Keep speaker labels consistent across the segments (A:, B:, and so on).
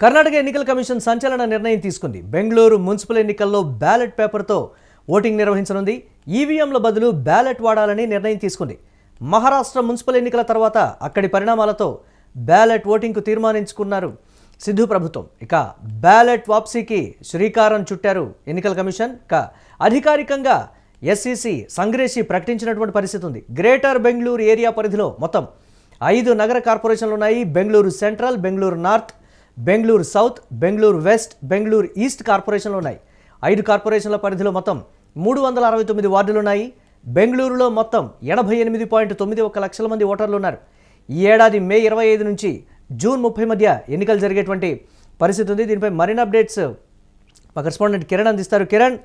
A: కర్ణాటక ఎన్నికల కమిషన్ సంచలన నిర్ణయం తీసుకుంది. బెంగళూరు మున్సిపల్ ఎన్నికల్లో బ్యాలెట్ పేపర్తో ఓటింగ్ నిర్వహించనుంది. ఈవీఎంల బదులు బ్యాలెట్ వాడాలని నిర్ణయం తీసుకుంది. మహారాష్ట్ర మున్సిపల్ ఎన్నికల తర్వాత అక్కడి పరిణామాలతో బ్యాలెట్ ఓటింగ్కు తీర్మానించుకున్నారు సిద్ధు ప్రభుత్వం. ఇక బ్యాలెట్ వాప్సీకి శ్రీకారం చుట్టారు ఎన్నికల కమిషన్. అధికారికంగా ఎస్ఈసి సంగ్రేసి ప్రకటించినటువంటి పరిస్థితి ఉంది. గ్రేటర్ బెంగళూరు ఏరియా పరిధిలో మొత్తం 5 నగర కార్పొరేషన్లు ఉన్నాయి. Bengaluru central, Bengaluru north, Bengaluru south, Bengaluru west, Bengaluru east కార్పొరేషన్లు ఉన్నాయి. 5 కార్పొరేషన్ల పరిధిలో మొత్తం 369 వార్డులు ఉన్నాయి. బెంగళూరులో మొత్తం 88.91 లక్షల మంది ఓటర్లు ఉన్నారు. ఈ ఏడాది మే 25 నుంచి జూన్ 30 మధ్య ఎన్నికలు జరిగేటువంటి పరిస్థితి ఉంది. దీనిపై మరిన్ని అప్డేట్స్ మా కరెస్పాండెంట్ కిరణ్ అందిస్తారు. కిరణ్,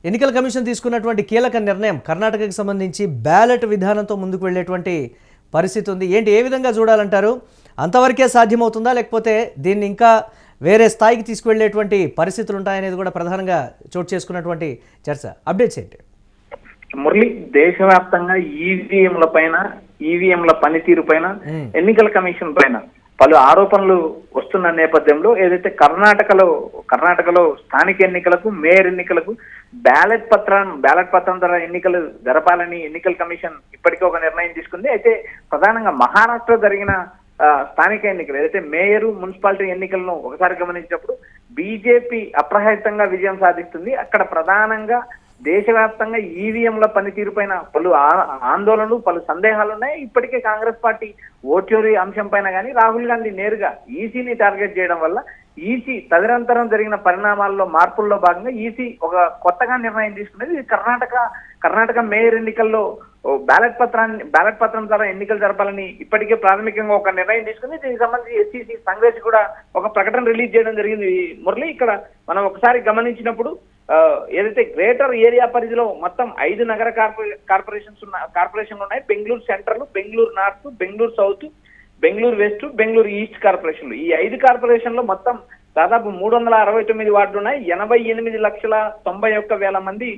A: ఎన్నికల కమిషన్ తీసుకున్నటువంటి కీలక నిర్ణయం కర్ణాటకకు సంబంధించి బ్యాలెట్ విధానంతో ముందుకు వెళ్ళేటువంటి పరిస్థితి ఉంది. ఏ విధంగా చూడాలంటారు? అంతవరకే సాధ్యమవుతుందా, లేకపోతే దీన్ని ఇంకా వేరే స్థాయికి తీసుకువెళ్ళేటువంటి పరిస్థితులు ఉంటాయనేది కూడా ప్రధానంగా చోటు చేసుకున్నటువంటి చర్చ. అప్డేట్స్ ఏంటి?
B: మురళి, దేశవ్యాప్తంగా ఈవీఎంల పనితీరు పైన ఎన్నికల కమిషన్ పైన పలు ఆరోపణలు వస్తున్న నేపథ్యంలో ఏదైతే కర్ణాటకలో స్థానిక ఎన్నికలకు, మేయర్ ఎన్నికలకు బ్యాలెట్ పత్రం ద్వారా ఎన్నికలు జరపాలని ఎన్నికల కమిషన్ ఇప్పటికే ఒక నిర్ణయం తీసుకుంది. అయితే ప్రధానంగా మహారాష్ట్ర జరిగిన స్థానిక ఎన్నికలు ఏదైతే మేయరు, మున్సిపాలిటీ ఎన్నికలను ఒకసారి గమనించినప్పుడు బీజేపీ అప్రహితంగా విజయం సాధిస్తుంది. అక్కడ ప్రధానంగా దేశవ్యాప్తంగా ఈవీఎంల పనితీరు పైన పలు ఆందోళనలు, పలు సందేహాలు ఉన్నాయి. ఇప్పటికే కాంగ్రెస్ పార్టీ ఓట్యూరి అంశం పైన కానీ రాహుల్ గాంధీ నేరుగా ఈసీని టార్గెట్ చేయడం వల్ల ఈసీ తదనంతరం జరిగిన పరిణామాల్లో మార్పుల్లో భాగంగా ఈసీ ఒక కొత్తగా నిర్ణయం తీసుకున్నది. ఇది కర్ణాటక మేయర్ ఎన్నికల్లో బ్యాలెట్ పత్రం ద్వారా ఎన్నికలు జరపాలని ఇప్పటికే ప్రాథమికంగా ఒక నిర్ణయం తీసుకుంది. దీనికి సంబంధించి ఎస్సీసీ సంగ్రేసి కూడా ఒక ప్రకటన రిలీజ్ చేయడం జరిగింది. మురళి, ఇక్కడ మనం ఒకసారి గమనించినప్పుడు ఏదైతే గ్రేటర్ ఏరియా పరిధిలో మొత్తం 5 నగర కార్పొరేషన్లు ఉన్నాయి. Bengaluru central, Bengaluru north, Bengaluru south, Bengaluru west, Bengaluru east కార్పొరేషన్లు. ఈ 5 కార్పొరేషన్లో మొత్తం దాదాపు 369 వార్డులు ఉన్నాయి. 88,91,000 మంది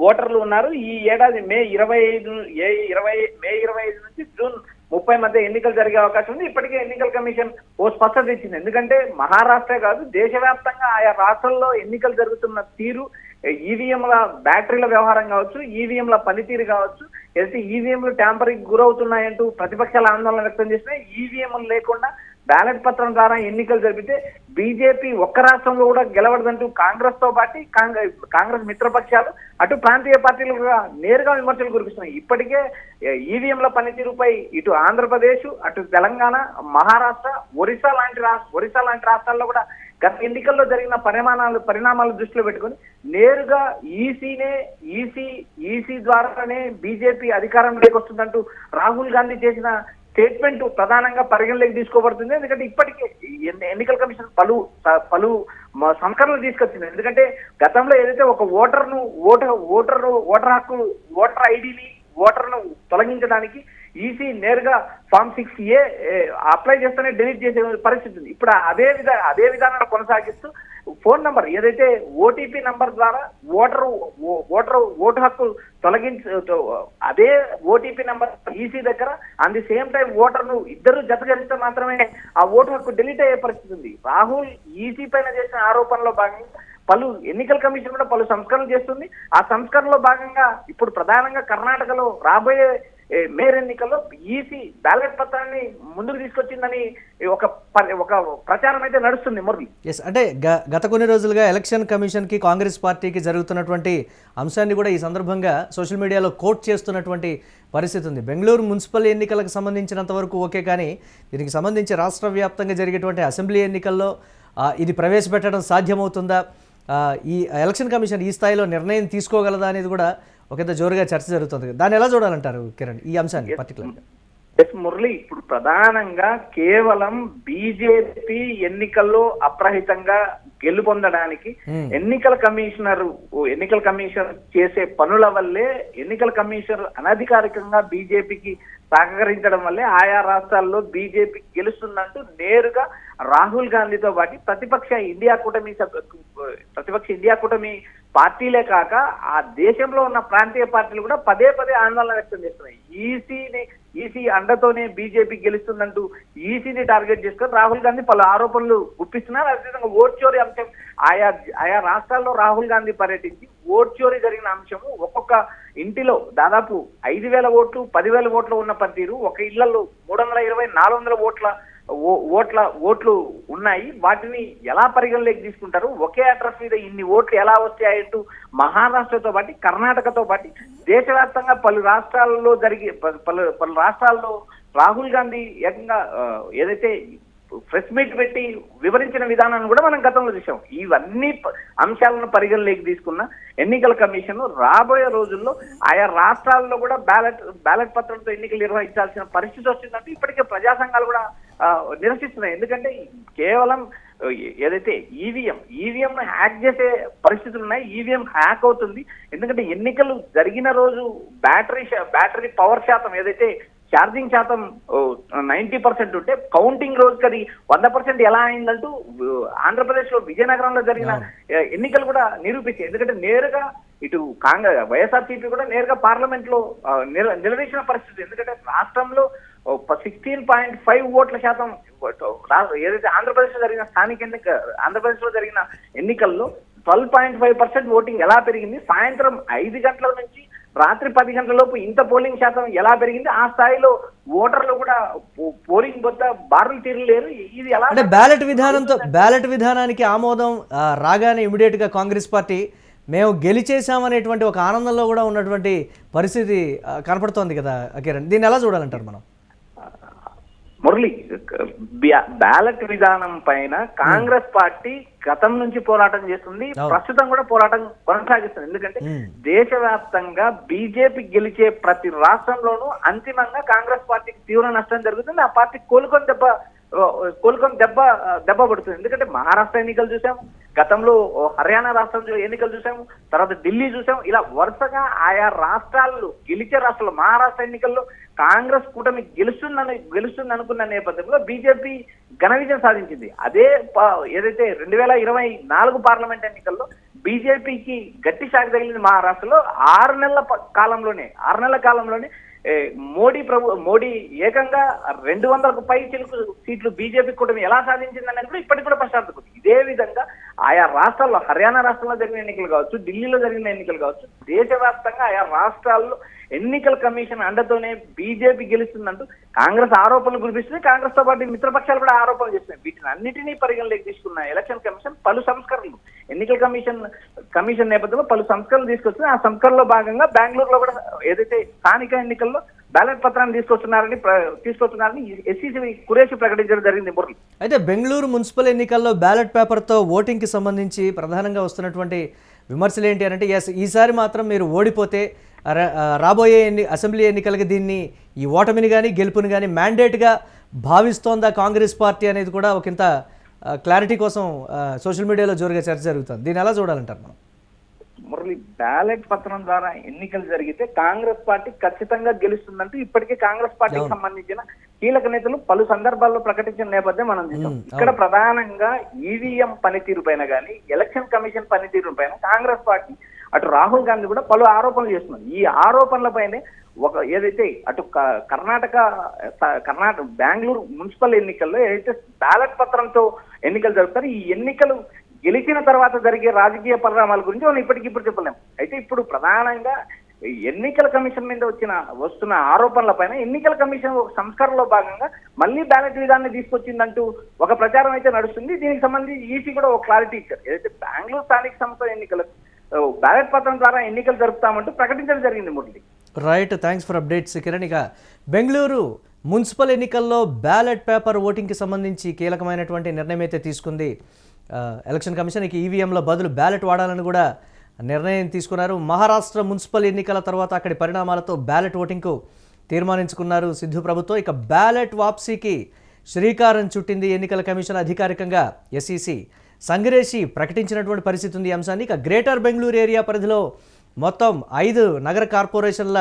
B: ఓటర్లు ఉన్నారు. ఈ ఏడాది మే 25 నుంచి జూన్ 30 మధ్య ఎన్నికలు జరిగే అవకాశం ఉంది. ఇప్పటికే ఎన్నికల కమిషన్ ఓ స్పష్టత ఇచ్చింది. ఎందుకంటే మహారాష్ట్ర కాదు, దేశవ్యాప్తంగా ఆయా రాష్ట్రాల్లో ఎన్నికలు జరుగుతున్న తీరు, ఈవీఎంల బ్యాటరీల వ్యవహారం కావచ్చు, ఈవీఎంల పనితీరు కావచ్చు, ఏదైతే ఈవీఎంలు ట్యాంపరింగ్ గురవుతున్నాయంటూ ప్రతిపక్షాల ఆందోళన వ్యక్తం చేసినాయి. ఈవీఎంలు లేకుండా బ్యాలెట్ పత్రం ద్వారా ఎన్నికలు జరిపితే బీజేపీ ఒక్క రాష్ట్రంలో కూడా గెలవడదంటూ కాంగ్రెస్ తో పాటు కాంగ్రెస్ మిత్రపక్షాలు అటు ప్రాంతీయ పార్టీలుగా నేరుగా విమర్శలు కురిపిస్తున్నాయి. ఇప్పటికే ఈవీఎంల పనితీరుపై ఇటు ఆంధ్రప్రదేశ్, అటు తెలంగాణ, మహారాష్ట్ర, ఒరిస్సా లాంటి రాష్ట్రాల్లో కూడా గత ఎన్నికల్లో జరిగిన పరిణామాలు దృష్టిలో పెట్టుకుని నేరుగా ఈసీ ద్వారానే బీజేపీ అధికారంలోకి వస్తుందంటూ రాహుల్ గాంధీ చేసిన స్టేట్మెంట్ ప్రధానంగా పరిగణలోకి తీసుకోబడుతుంది. ఎందుకంటే ఇప్పటికే ఎన్నికల కమిషన్ పలు సంస్కరణలు తీసుకొచ్చింది. ఎందుకంటే గతంలో ఏదైతే ఒక ఓటర్ ఐడిని ఓటర్ను తొలగించడానికి ఈసీ నేరుగా ఫామ్ 6A అప్లై చేస్తేనే డిలీట్ చేసే పరిస్థితి ఉంది. ఇప్పుడు అదే విధానాన్ని కొనసాగిస్తూ ఫోన్ నంబర్ ఏదైతే ఓటీపీ నంబర్ ద్వారా ఓటు హక్కు అదే ఓటీపీ నంబర్ ఈసీ దగ్గర అట్ ది సేమ్ టైం ఓటర్ను ఇద్దరు జతగలిస్తే మాత్రమే ఆ ఓటు హక్కు డిలీట్ అయ్యే పరిస్థితి ఉంది. రాహుల్ ఈసీ పైన చేసిన ఆరోపణలో భాగంగా పలు ఎన్నికల కమిషన్ కూడా పలు సంస్కరణలు చేస్తుంది. ఆ సంస్కరణలో భాగంగా ఇప్పుడు ప్రధానంగా కర్ణాటకలో రాబోయే మేయర్ ఎన్నికల్లో ఈసీ బ్యాలెట్ పత్రాన్ని ముందుకు తీసుకొచ్చిందని ఒక ప్రచారం అయితే నడుస్తుంది. మురళి,
A: అంటే గత కొన్ని రోజులుగా ఎలక్షన్ కమిషన్కి, కాంగ్రెస్ పార్టీకి జరుగుతున్నటువంటి అంశాన్ని కూడా ఈ సందర్భంగా సోషల్ మీడియాలో కోట్ చేస్తున్నటువంటి పరిస్థితి ఉంది. బెంగళూరు మున్సిపల్ ఎన్నికలకు సంబంధించినంత వరకు ఓకే, కానీ దీనికి సంబంధించి రాష్ట్ర వ్యాప్తంగా జరిగేటువంటి అసెంబ్లీ ఎన్నికల్లో ఇది ప్రవేశపెట్టడం సాధ్యమవుతుందా, ఈ ఎలక్షన్ కమిషన్ ఈ స్థాయిలో నిర్ణయం తీసుకోగలదా అనేది కూడా ఒకంత జోరుగా చర్చ జరుగుతుంది. దాన్ని ఎలా చూడాలంటారు కిరణ్, ఈ అంశాన్ని పర్టికులర్గా?
B: మురళి, ఇప్పుడు ప్రధానంగా కేవలం బీజేపీ ఎన్నికల్లో అప్రహితంగా గెలుపొందడానికి ఎన్నికల కమిషన్ చేసే పనుల వల్లే, ఎన్నికల కమిషన్ అనధికారికంగా బీజేపీకి సహకరించడం వల్లే ఆయా రాష్ట్రాల్లో బీజేపీ గెలుస్తుందంటూ నేరుగా రాహుల్ గాంధీతో పాటు ప్రతిపక్ష ఇండియా కూటమి పార్టీలే కాక ఆ దేశంలో ఉన్న ప్రాంతీయ పార్టీలు కూడా పదే ఆందోళన వ్యక్తం చేస్తున్నాయి. ఈసీ అండతోనే బీజేపీ గెలుస్తుందంటూ ఈసీని టార్గెట్ చేసుకొని రాహుల్ గాంధీ పలు ఆరోపణలు గుప్పిస్తున్నారు. అదేవిధంగా ఓట్ చోరీ అంశం ఆయా రాష్ట్రాల్లో రాహుల్ గాంధీ పర్యటించి ఓట్ చోరీ జరిగిన అంశము ఒక్కొక్క ఇంటిలో దాదాపు 5,000 ఓట్లు 10,000 ఓట్లు ఉన్న పనితీరు, ఒక ఇళ్లలో 320 400 ఓట్లు ఉన్నాయి. వాటిని ఎలా పరిగణలోకి తీసుకుంటారు, ఒకే అడ్రస్ మీద ఇన్ని ఓట్లు ఎలా వస్తాయంటూ మహారాష్ట్రతో పాటు కర్ణాటకతో పాటు దేశవ్యాప్తంగా పలు రాష్ట్రాల్లో పలు రాష్ట్రాల్లో రాహుల్ గాంధీ ఏకంగా ఏదైతే ప్రెస్ మీట్ పెట్టి వివరించిన విధానాన్ని కూడా మనం గతంలో చూసాం. ఇవన్నీ అంశాలను పరిగణలోకి తీసుకున్న ఎన్నికల కమిషన్ రాబోయే రోజుల్లో ఆయా రాష్ట్రాల్లో కూడా బ్యాలెట్ పత్రంతో ఎన్నికలు నిర్వహించాల్సిన పరిస్థితి వచ్చిందంటే ఇప్పటికే ప్రజా సంఘాలు కూడా నిరసిస్తున్నాయి. ఎందుకంటే కేవలం ఏదైతే ఈవీఎం హ్యాక్ చేసే పరిస్థితులు ఉన్నాయి. ఈవీఎం హ్యాక్ అవుతుంది. ఎందుకంటే ఎన్నికలు జరిగిన రోజు బ్యాటరీ పవర్ శాతం ఏదైతే ఛార్జింగ్ శాతం 90% ఉంటే కౌంటింగ్ రోజుకి అది 100% ఎలా అయిందంటూ ఆంధ్రప్రదేశ్ లో విజయనగరంలో జరిగిన ఎన్నికలు కూడా నిరూపించాయి. ఎందుకంటే నేరుగా ఇటు వైఎస్ఆర్సీపీ కూడా నేరుగా పార్లమెంట్ లో నిలదీసిన పరిస్థితి. ఎందుకంటే రాష్ట్రంలో 16.5 ఓట్ల శాతం ఏదైతే ఆంధ్రప్రదేశ్ లో జరిగిన ఎన్నికల్లో 12.5% ఓటింగ్ ఎలా పెరిగింది, సాయంత్రం 5 గంటల నుంచి రాత్రి 10 గంటల లోపు ఇంత పోలింగ్ శాతం ఎలా పెరిగింది, ఆ స్థాయిలో ఓటర్లు కూడా పోలింగ్ వద్ద బారులు తీరలేరు. ఇది ఎలా
A: అంటే బ్యాలెట్ విధానానికి ఆమోదం రాగానే ఇమీడియట్ గా కాంగ్రెస్ పార్టీ మేము గెలిచేసామనేటువంటి ఒక ఆనందంలో కూడా ఉన్నటువంటి పరిస్థితి కనపడుతోంది కదా కిరణ్, దీన్ని ఎలా చూడాలంటారు మనం?
B: మురళి, బ్యాలెట్ విధానం పైన కాంగ్రెస్ పార్టీ గతం నుంచి పోరాటం చేస్తుంది, ప్రస్తుతం కూడా పోరాటం కొనసాగిస్తుంది. ఎందుకంటే దేశవ్యాప్తంగా బీజేపీ గెలిచే ప్రతి రాష్ట్రంలోనూ అంతిమంగా కాంగ్రెస్ పార్టీకి తీవ్ర నష్టం జరుగుతుంది. ఆ పార్టీ కోలుకొని దెబ్బ పడుతుంది. ఎందుకంటే మహారాష్ట్ర ఎన్నికలు చూసాము, గతంలో హర్యానా రాష్ట్రంలో ఎన్నికలు చూసాము, తర్వాత ఢిల్లీ చూసాము. ఇలా వరుసగా ఆయా రాష్ట్రాల్లో గెలిచే రాష్ట్రాల్లో మహారాష్ట్ర ఎన్నికల్లో కాంగ్రెస్ కూటమి గెలుస్తుంది అనుకున్న నేపథ్యంలో బీజేపీ ఘన విజయం సాధించింది. అదే ఏదైతే 2024 పార్లమెంట్ ఎన్నికల్లో బీజేపీకి గట్టి షాక్ తగిలింది మహారాష్ట్రలో. 6 నెలల కాలంలోనే మోడీ ఏకంగా 200కు పై చిలుకు సీట్లు బీజేపీ కూటమి ఎలా సాధించింది అనేది కూడా ఇప్పటికి కూడా ప్రశ్నార్థకం. ఇదే విధంగా ఆయా రాష్ట్రాల్లో హర్యానా రాష్ట్రంలో జరిగిన ఎన్నికలు కావచ్చు, ఢిల్లీలో జరిగిన ఎన్నికలు కావచ్చు, దేశవ్యాప్తంగా ఆయా రాష్ట్రాల్లో ఎన్నికల కమిషన్ అండతోనే బీజేపీ గెలుస్తుందంటూ కాంగ్రెస్ ఆరోపణలు కురిపిస్తుంది. కాంగ్రెస్ తో పాటు మిత్రపక్షాలు కూడా ఆరోపణలు చేస్తున్నాయి. వీటిని అన్నిటినీ పరిగణలోకి తీసుకున్న ఎలక్షన్ కమిషన్ పలు సంస్కరణలు ఎన్నికల కమిషన్ నేపథ్యంలో పలు సంస్కరణలు తీసుకొస్తుంది. ఆ సంస్కరణలో భాగంగా బెంగళూరులో కూడా ఏదైతే స్థానిక ఎన్నికల్లో బ్యాలెట్ పత్రాన్ని తీసుకొస్తున్నారని ఎస్సీసీ కురేషి ప్రకటించడం జరిగింది. మురళి,
A: అయితే బెంగళూరు మున్సిపల్ ఎన్నికల్లో బ్యాలెట్ పేపర్తో ఓటింగ్కి సంబంధించి ప్రధానంగా వస్తున్నటువంటి విమర్శలు ఏంటి అంటే, ఈసారి మాత్రం మీరు ఓడిపోతే రాబోయే అసెంబ్లీ ఎన్నికలకి దీన్ని ఈ ఓటమిని కానీ గెలుపుని కానీ మ్యాండేట్గా భావిస్తోందా కాంగ్రెస్ పార్టీ అనేది కూడా ఒకంత క్లారిటీ కోసం సోషల్ మీడియాలో జోరుగా చర్చ జరుగుతుంది. దీన్ని ఎలా చూడాలంటారు మనం?
B: మురళి, బ్యాలెట్ పత్రం ద్వారా ఎన్నికలు జరిగితే కాంగ్రెస్ పార్టీ ఖచ్చితంగా గెలుస్తుందంటూ ఇప్పటికే కాంగ్రెస్ పార్టీకి సంబంధించిన కీలక నేతలు పలు సందర్భాల్లో ప్రకటించిన నేపథ్యం మనం చూసాం. ఇక్కడ ప్రధానంగా ఈవీఎం పనితీరు పైన కానీ ఎలక్షన్ కమిషన్ పనితీరు పైన కాంగ్రెస్ పార్టీ అటు రాహుల్ గాంధీ కూడా పలు ఆరోపణలు చేస్తున్నారు. ఈ ఆరోపణలపైనే ఏదైతే అటు కర్ణాటక బెంగళూరు మున్సిపల్ ఎన్నికల్లో ఏదైతే బ్యాలెట్ పత్రంతో ఎన్నికలు జరుగుతారో ఈ ఎన్నికలు గెలిచిన తర్వాత జరిగే రాజకీయ పరిణామాల గురించి మనం ఇప్పటికిప్పుడు చెప్పలేము. అయితే ఇప్పుడు ప్రధానంగా ఎన్నికల కమిషన్ మీద వస్తున్న ఆరోపణల పైన ఎన్నికల కమిషన్ ఒక సంస్కరణలో భాగంగా మళ్ళీ బ్యాలెట్ విధానాన్ని తీసుకొచ్చిందంటూ ఒక ప్రచారం అయితే నడుస్తుంది. దీనికి సంబంధించి ఈసీ కూడా ఒక క్లారిటీ ఇచ్చారు. ఏదైతే బెంగళూరు స్థానిక సంస్థ ఎన్నికలకు బ్యాలెట్ పత్రం ద్వారా ఎన్నికలు జరుపుతామంటూ ప్రకటించడం జరిగింది. Murali,
A: right, thanks for updates Kiran. ఇక బెంగళూరు మున్సిపల్ ఎన్నికల్లో బ్యాలెట్ పేపర్ ఓటింగ్కి సంబంధించి కీలకమైనటువంటి నిర్ణయం అయితే తీసుకుంది ఎలక్షన్ కమిషన్. ఇక ఈవీఎంల బదులు బ్యాలెట్ వాడాలని కూడా నిర్ణయం తీసుకున్నారు. మహారాష్ట్ర మున్సిపల్ ఎన్నికల తర్వాత అక్కడి పరిణామాలతో బ్యాలెట్ ఓటింగ్కు తీర్మానించుకున్నారు సిద్ధు ప్రభుత్వం. ఇక బ్యాలెట్ వాప్సీకి శ్రీకారం చుట్టింది ఎన్నికల కమిషన్ అధికారికంగా. ఎస్ఈసి సంగ్రేషి ప్రకటించినటువంటి పరిస్థితి ఉంది ఈ అంశాన్ని. ఇక గ్రేటర్ బెంగళూరు ఏరియా పరిధిలో మొత్తం 5 నగర కార్పొరేషన్ల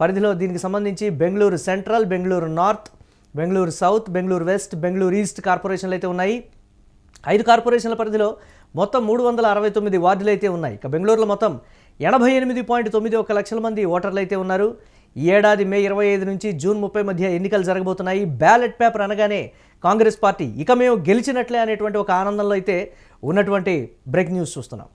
A: పరిధిలో దీనికి సంబంధించి Bengaluru central, Bengaluru north, Bengaluru south, Bengaluru west, Bengaluru east కార్పొరేషన్లు అయితే ఉన్నాయి. 5 కార్పొరేషన్ల పరిధిలో మొత్తం 369 వార్డులు అయితే ఉన్నాయి. ఇక బెంగళూరులో మొత్తం 88.91 లక్షల మంది ఓటర్లు అయితే ఉన్నారు. ఈ ఏడాది మే 25 నుంచి జూన్ 30 మధ్య ఎన్నికలు జరగబోతున్నాయి. బ్యాలెట్ పేపర్ అనగానే కాంగ్రెస్ పార్టీ ఇక మేము గెలిచినట్లే అనేటువంటి ఒక ఆనందంలో అయితే ఉన్నటువంటి బ్రేక్ న్యూస్ చూస్తున్నాం.